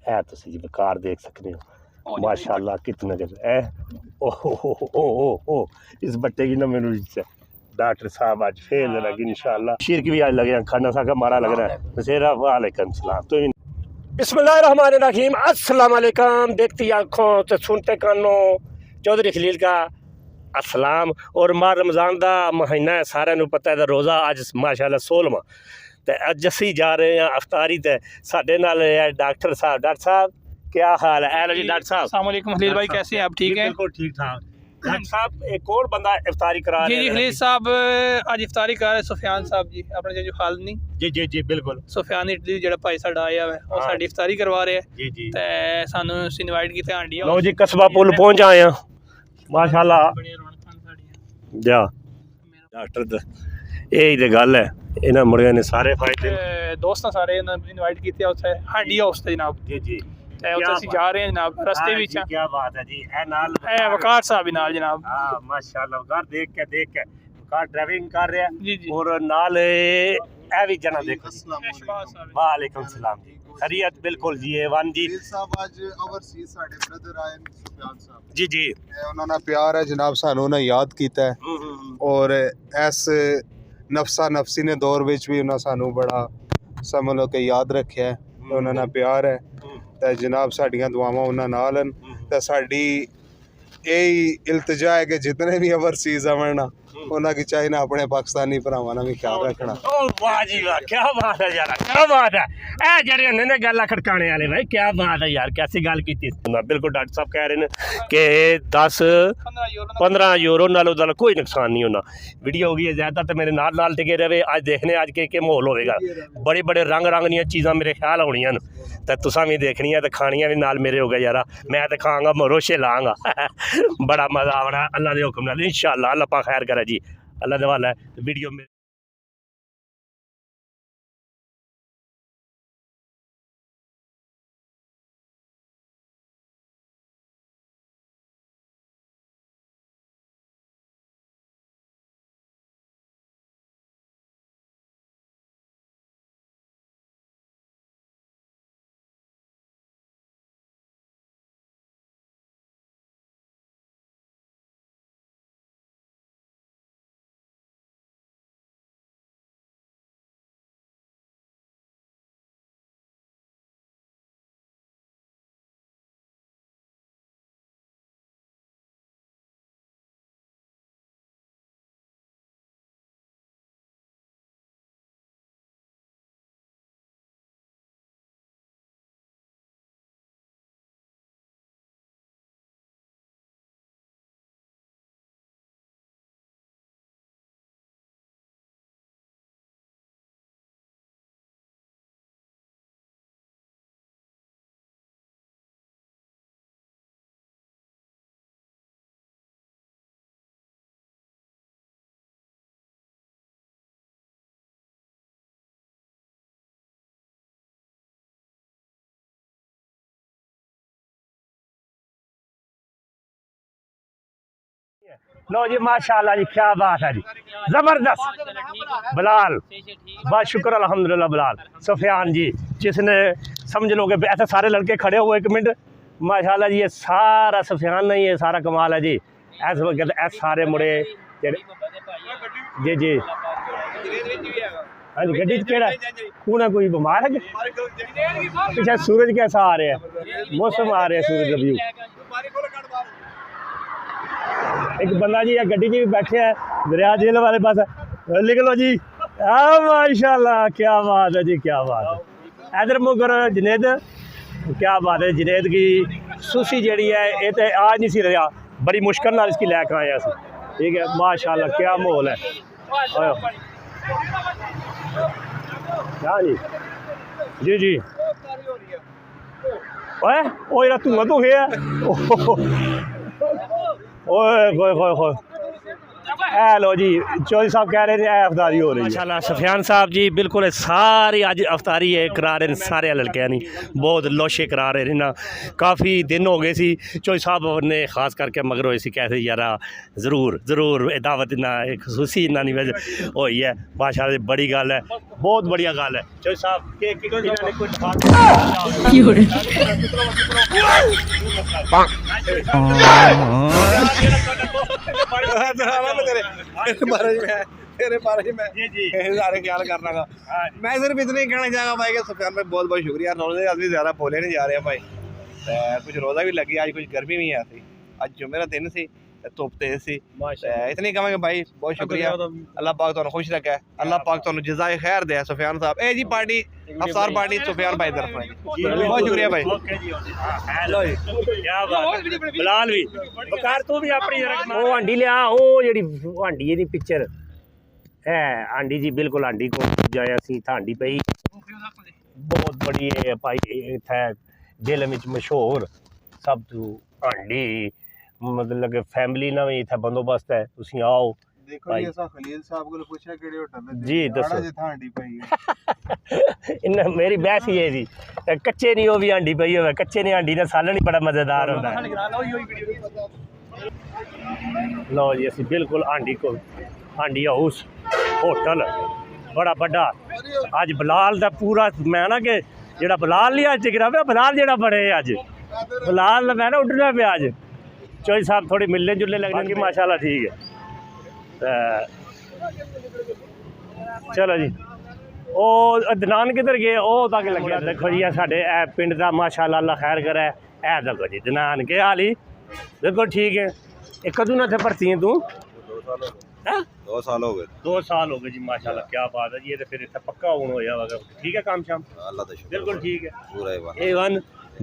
है तुसी जी कार देख सकते हो माशाल्लाह कितना है ओ इस बट्टे की ना मैंने डॉक्टर साहब आज फेल लगी इंशाल्लाह शीर की भी आज लगे खाना सा का मारा लग रहा है बसेरा वालेकुम सलाम तो बिस्मिल्लाहिर्रहमानिर्रहीम अस्सलाम वालेकुम देखती आँखों तो सुनते कानों चौधरी खलील का असलाम और माह रमज़ान का महीना है सारे पता है रोज़ा अज माशाल्लाह 16वां तो अज असी जा रहे हैं अफ्तारी ते साडे नाल है डॉक्टर साहब क्या हाल है जी डॉक्टर साहब अस्सलाम वालेकुम खलील भाई कैसे हैं आप ठीक हैं बिल्कुल ठीक ठाक डॉक्टर साहब एक और बंदा इफ्तारी करा जी खलील साहब आज इफ्तारी कर रहे सुफियान साहब जी अपने जो खाल नहीं जी बिल्कुल सुफियान इटली जो भाई साडा आया है वो साडी इफ्तारी करवा रहे हैं जी ते सानू इनवाइट कीते हांडी लो जी कस्बा पुल पहुंच आए हैं माशाल्लाह जा डॉक्टर यही तो गल है इन्हां मुड़ियां ने सारे फायदे दोस्त सारे इनवाइट कीते उत्थे हांडी हाउस ते जनाब जी ते उत्थे ਅਸੀਂ जा रहे हैं जनाब रास्ते विच क्या बात है जी ए नाल वकार साहब भी नाल जनाब हां माशाल्लाह वकार देख के वकार ड्राइविंग कर रहा है जी और नाल ए भी जना देखो वालेकुम सलाम जी खैरियत बिल्कुल जी वन जी साहब आज ओवरसीज साडे ब्रदर आए सुफियान साहब जी उन्होंने प्यार है जनाब सानू ने याद कीता है और इस नफसा नफसी ने दौर विच भी उन्होंने सानू बड़ा समझ लो कि याद रखा है उन्होंने प्यार है तो जनाब साडियां दुआवां उन्होंने नाल हन ते साडी यही इल्तजा है कि जितने भी ओवरसीज आवन ना उन्होंने की चाहिए ना अपने पाकिस्तानी भरावां दा भी ख्याल रखना ओ वाह जी वाह क्या बात है यार क्या बात है ए जेड़े होंदे ने गल्लां खड़काने वाले भाई क्या बात है यार कैसी गल कीती बिल्कुल डॉक्टर साहब कह रहे हैं कि 10-15 यूरो नाल उदा कोई नुकसान नहीं होना वीडियो होगी है ज़्यादा तो मेरे नाल टिके रहे आज देखने आज के माहौल होएगा बड़े बड़े रंग दियां चीज़ां मेरे ख्याल होनियां तो तुसां भी देखनियां तो खानियां भी नाल मेरे हो गए यार मैं तो खांगा मरोशे लाँगा बड़ा मज़ा आना अल्लाह के हुक्म नाल इंशाअल्लाह अल्लाह पाक खैर करे जी अल्लाह दे वाला है वीडियो में लो जी माशाल्लाह जी क्या बात है जी जबरदस्त बिलाल बस शुक्र अल्हम्दुलिल्लाह बिलाल सुफियान जी जिसने समझ लोगे ऐसे सारे लड़के खड़े हुए एक मिनट माशाल्लाह जी ये सारा सुफियान नहीं है सारा कमाल है जी ऐसे वक्त ऐसे सारे मुड़े जी हाँ जी गड्डी केड़ा कौन है कोई बीमार है पीछे सूरज कैसा आ रहा है मौसम आ रहा है सूरज का व्यू एक बंदा जी गड्डी जी बैठे है दरिया जेल वाले पास लिख लो जी माशाल्लाह क्या बात है जी क्या बात है इधर मुगर जनेद क्या बात है जनेद की सूसी जड़ी है ये तो आज नहीं सी रहा बड़ी मुश्किल नाल इसकी लैके आए अस ठीक है माशाल्लाह क्या माहौल है क्या जी जी ओए यार धुआं धुए है ओए होए होए होए ए लो जी चौधरी साहब कह रहे थे अफतारी हो रही है माशाल्लाह सफियान साहब जी बिल्कुल सारी अज अफतारी है करा रहे सारे लड़कियां नहीं बहुत लोशे करा रहे ना काफ़ी दिन हो गए सी चौधरी साहब ने खास करके मगर होए सी कैसे यार जरूर जरूर दावत ना खसूसी इन्ना नहीं वजह होई है माशाल्लाह बड़ी गल है बहुत बढ़िया गल है चौधरी साहब तेरे बारे में सारे ख्याल करना का मैं सिर्फ इतना ही कहना चाहूँगा भाई कि सुफियान भाई बहुत बहुत शुक्रिया रोज़े आज भी ज़्यादा बोले नहीं जा रहे हैं भाई कुछ रोज़ा भी लगी आज कुछ गर्मी भी है थी आज जुम्मे का दिन सी धुप तेज सी इतने ही कहेंगे भाई बहुत शुक्रिया अल्लाह पाक तुहानू खुश रखे अल्लाह पाक तुहानू जज़ाए खैर दे सुफियान साहब ए जी पार्टी अफतार पार्टी सुफियान भाई तरफ बहुत शुक्रिया भाई बिलाल भी बकार तू भी अपनी ਉਹ ਆਂਡੀ ਲਿਆ ਉਹ ਜਿਹੜੀ ਆਂਡੀ ਇਹਦੀ ਪਿਕਚਰ ਹੈ ਆਂਡੀ ਜੀ ਬਿਲਕੁਲ ਆਂਡੀ ਕੋ ਜਾਇਆ ਸੀ ਥਾਂਡੀ ਪਈ ਬਹੁਤ ਬੜੀ ਹੈ ਭਾਈ ਇੱਥੇ ਦਿਲ ਵਿੱਚ ਮਸ਼ਹੂਰ ਸਭ ਤੋਂ ਆਂਡੀ मतलब कि फैमिली ना भी इतना बंदोबस्त है तुसी आओ देखो ये ऐसा खलील साहब को पूछा केड़े होटल में जी दसो जिथा हांडी पई है इन मेरी बहस ही है जी कच्चे नहीं वो भी हांडी पई होवे कच्चे ने हांडी ना सालन ही बड़ा मजेदार होता है लो जी असि बिल्कुल हांडी को हांडी हाउस होटल बड़ा बड़ा अज बिलाल दा पूरा मैं ना कि जेड़ा बिलाल नहीं अज टिकरा पे बिलाल जेड़ा बड़े अज बिलाल मैं ना उड्डना पे अज चौधरी साहब थोड़ी मिलने जुलने लगने की माशाल्लाह ठीक है चलो जी ओ दनान किधर गए ओ तक लगे देखो जी साढ़े पिंड का माशाल्लाह अल्लाह खैर करे है देखो जी दनान के हाल ही बिल्कुल ठीक है एक कदू ना थे भर्ती है तू 2 साल हो गए 2 साल हो गए जी माशाल्लाह क्या बात है जी ये तो फिर इतना पक्का होना हो जाएगा ठीक है काम शाम अल्लाह दा शुक्र बिल्कुल ठीक है पूरा A1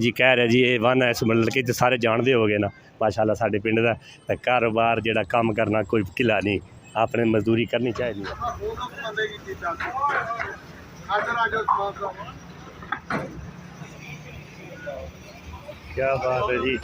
जी कह रहे जी A1 है इस मतलब कि सारे जानते हो गए ना माशाल्लाह साढ़े पिंड का तो कारोबार जेड़ा काम करना कोई किला नहीं आपने मजदूरी करनी चाहिए क्या बात है जी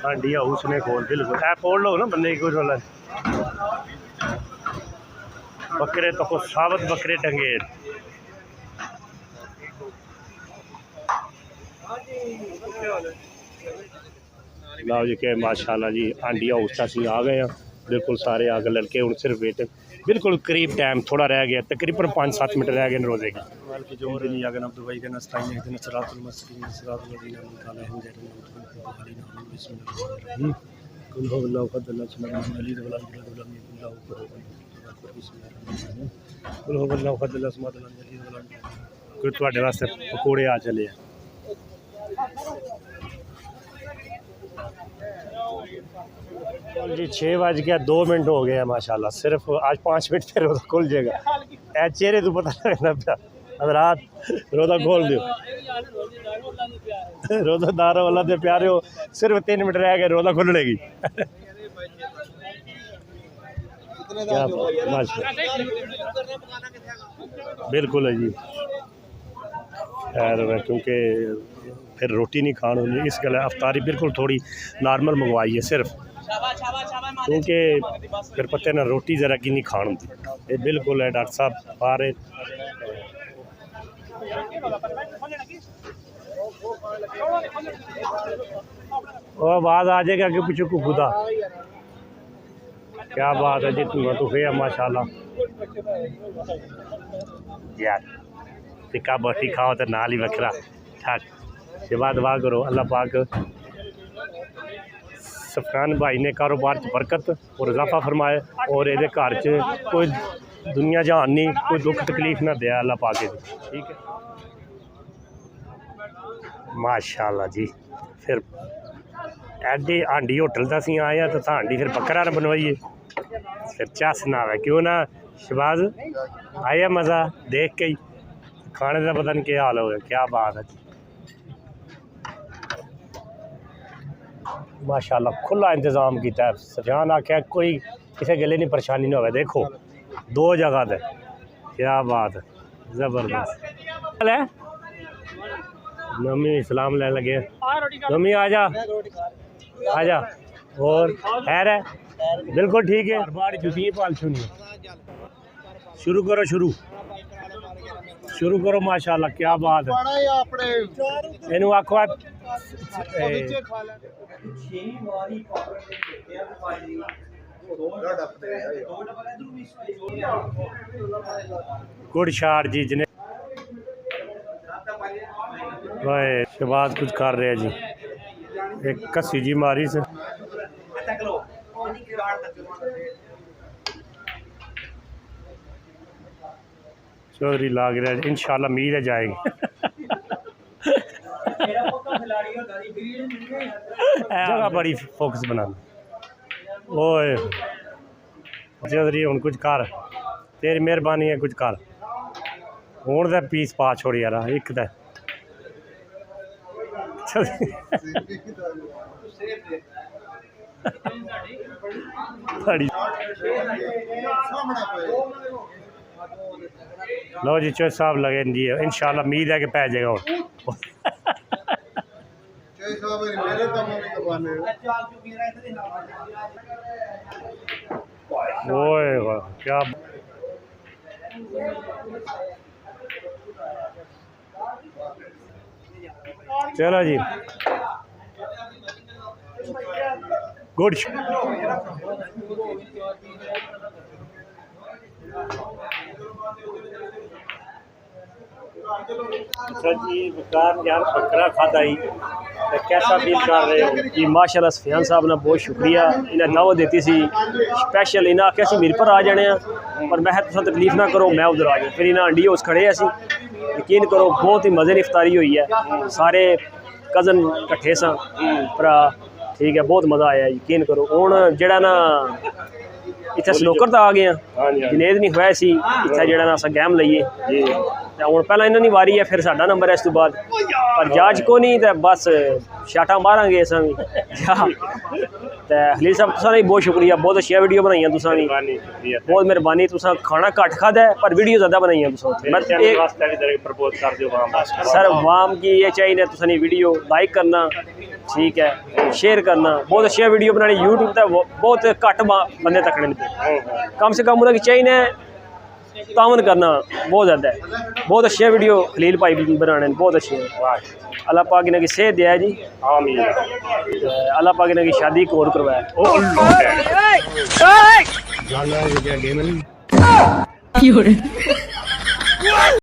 हांडी हाउस ने खोल बिल्कुल ऐ खोल लो ना बंदे की कुछ वाला बकरे तो कुछ साबत बकरे टंगे लाओ जी के माशाल्लाह जी हांडी हाउस असीं आ गए हैं बिल्कुल सारे आ गए लड़के हूँ सिर्फ वेट बिल्कुल करीब टाइम थोड़ा रह गया तकरीबन 5-7 मिनट रह गए रोजे की जो दुबई के ਤੁਹਾਡੇ ਵਾਸਤੇ पकौड़े आ चले हैं जी 6:02 हो गया माशाल्लाह सिर्फ आज 5 मिनट में रोज़ा खुल जाएगा ऐ चेहरे तो पता लगना पिया रात रोज़ा खोल दो रोज़ादार वाला दे प्यारे हो सिर्फ 3 मिनट रह गए रोज़ा खुलने की क्या बिल्कुल है जी खैर क्योंकि फिर रोटी नहीं खानी होनी इस गल अफतारी बिल्कुल थोड़ी नॉर्मल मंगवाई है सिर्फ क्योंकि फिर पत्ते ना रोटी ज़रा की नहीं खान होती ये बिल्कुल है डॉक्टर साहब आ रहे और आवाज़ आ जाएगा कि पीछे कुकुदा क्या बात है जी धुआं तो है माशाल्लाह यार टिक्का बटी खाओ तो नाल ही वखरा ठाक सेवा दुआ करो अल्लाह पाक सफरान भाई ने कारोबार च बरकत और इजाफा फरमाए और ये घर च कोई दुनिया जहान नहीं कोई दुख तकलीफ ना दे अल्लाह पाक ठीक है माशाल्लाह जी फिर एडे हांडी होटल का असीं आए हैं तो हांडी फिर बकरा न बनवाइए फिर चस ना आवे क्यों ना शबाज आया मज़ा देख के ही खाने का पता नहीं क्या हाल हो गया क्या बात है माशाल्लाह खुला इंतजाम किया सफियान आख्या कोई किसी गले नहीं परेशानी ना हो देखो 2 जगह पे क्या बात है ज़बरदस्त है मम्मी सलाम लेने लगे मम्मी आजा और खैर है बिल्कुल ठीक है शुरू करो शुरू करो माशाल्लाह क्या बात है इनू आखो गुड शॉट जी जिन्हें शहबाज कुछ कर रहे हैं जी एक कसी जी मारी से चौधरी लाग रहा है इंशाल्लाह उम्मीद है जाएगी जगह बड़ी फोकस बनाना ओए चौधरी हुण कुछ कर तेरी मेहरबानी है कुछ कर हुण तो पीस पा छोड़ यार एक तो लो जी चौधरी साहब लगे जी इंशाल्लाह उम्मीद है कि पै जाएगा हुण ओए वाह क्या चलो जी गुड सर जी वकार यार बकरा खाता ही तो कैसा फील कर रहे हो जी माशाल्लाह सुफियान साहब ने बहुत शुक्रिया इन्हें दावत दी सी स्पैशल इन्हें आख्या सी मेरे पर आ जाने पर मैं तुम तकलीफ ना करो मैं उधर आ गया फिर इन्हें अंडी हाउस खड़े असी यकीन करो बहुत ही मज़े की इफ्तारी हुई है सारे कज़न कट्ठे सा भरा ठीक है बहुत मज़ा आया यकीन करो हुण जेड़ा ना इत्थे स्नूकर तो आ गए जुनेद नहीं होया सी इत्थे जेड़ा ना अस गैम लईए हुण पहला इन्हों की वारी है फिर साडा नंबर है इस तो बाद पर जाज को नहीं तो बस शाटा मारांगे असां भी तो हलील साहब तुसां भी बहुत शुक्रिया बहुत अच्छी वीडियो बनाई तुसां भी बहुत मेहरबानी तुसां खाना घट खादा है पर वीडियो ज़्यादा बनाई तुसां सर वाम की ये चाहिए तुसां वीडियो लाइक करना ठीक है शेयर करना बहुत अच्छी वीडियो बनानी यूट्यूब पर बहुत घट बंदे तकने कम से कम उन्हें चाहिए तावन करना बहुत ज़्यादा है बहुत अच्छी वीडियो खलील भाई भी बनाने बहुत अच्छे अल्लाह पाक इन्हें की सेहत दिया जी आमीन अल्लाह पाक इन्हें की शादी को और करवाया